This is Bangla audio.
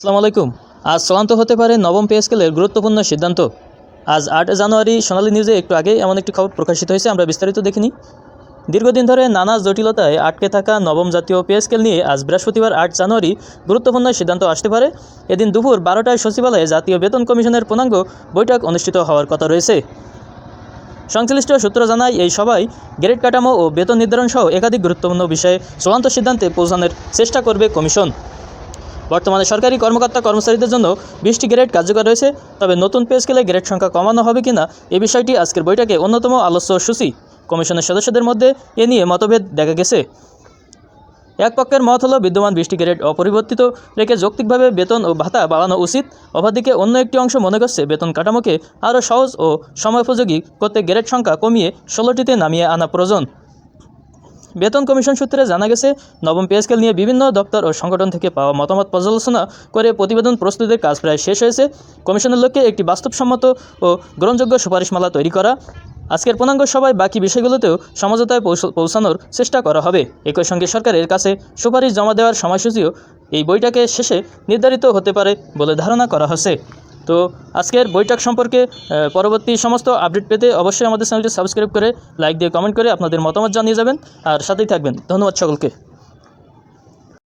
আসসালামু আলাইকুম। আজ চূড়ান্ত হতে পারে নবম পে স্কেলের গুরুত্বপূর্ণ সিদ্ধান্ত। আজ 8 জানুয়ারি সোনালী নিউজে একটু আগে এমন একটি খবর প্রকাশিত হয়েছে, আমরা বিস্তারিত দেখিনি। দীর্ঘদিন ধরে নানা জটিলতায় আটকে থাকা নবম জাতীয় পে স্কেল নিয়ে আজ বৃহস্পতিবার 8 জানুয়ারি গুরুত্বপূর্ণ সিদ্ধান্ত আসতে পারে। এদিন দুপুর 12টায় সচিবালয়ে জাতীয় বেতন কমিশনের পূর্ণাঙ্গ বৈঠক অনুষ্ঠিত হওয়ার কথা রয়েছে। সংশ্লিষ্ট সূত্র জানায়, এই সভায় গ্রেড কাঠামো ও বেতন নির্ধারণ সহ একাধিক গুরুত্বপূর্ণ বিষয়ে চূড়ান্ত সিদ্ধান্তে পৌঁছানোর চেষ্টা করবে কমিশন। বর্তমানে সরকারি কর্মকর্তা কর্মচারীদের জন্য 20টি গ্রেড কার্যকর রয়েছে, তবে নতুন পে স্কেলে গ্রেড সংখ্যা কমানো হবে কিনা এই বিষয়টি আজকের বৈঠকে অন্যতম আলোচ্য সূচি। কমিশনের সদস্যদের মধ্যে এ নিয়ে মতভেদ দেখা গেছে। এক পক্ষের মত হলো বিদ্যমান 20টি গ্রেড অপরিবর্তিত রেখে যৌক্তিকভাবে বেতন ও ভাতা বাড়ানো উচিত। অপরদিকে অন্য একটি অংশ মনে করছে বেতন কাঠামোকে আরও সহজ ও সময়োপযোগী করতে গ্রেড সংখ্যা কমিয়ে 16টিতে নামিয়ে আনা প্রয়োজন। বেতন কমিশন সূত্রে জানা গেছে, নবম পে স্কেল নিয়ে বিভিন্ন দপ্তর ও সংগঠন থেকে পাওয়া মতামত পর্যালোচনা করে প্রতিবেদন প্রস্তুতের কাজ প্রায় শেষ হয়েছে। কমিশনের লক্ষ্যে একটি বাস্তবসম্মত ও গ্রহণযোগ্য সুপারিশমালা তৈরি করা। আজকের পূর্ণাঙ্গ সভায় বাকি বিষয়গুলোতেও সমঝোতায় পৌঁছানোর চেষ্টা করা হবে। একই সঙ্গে সরকারের কাছে সুপারিশ জমা দেওয়ার সময়সূচিও এই বৈঠকের শেষে নির্ধারিত হতে পারে বলে ধারণা করা হচ্ছে। তো আজকের বৈঠক সম্পর্কে পরবর্তী সমস্ত আপডেট পেতে অবশ্যই আমাদের চ্যানেলটি সাবস্ক্রাইব করে লাইক দিয়ে কমেন্ট করে আপনাদের মতামত জানিয়ে যাবেন, আর সাথেই থাকবেন। ধন্যবাদ সকলকে।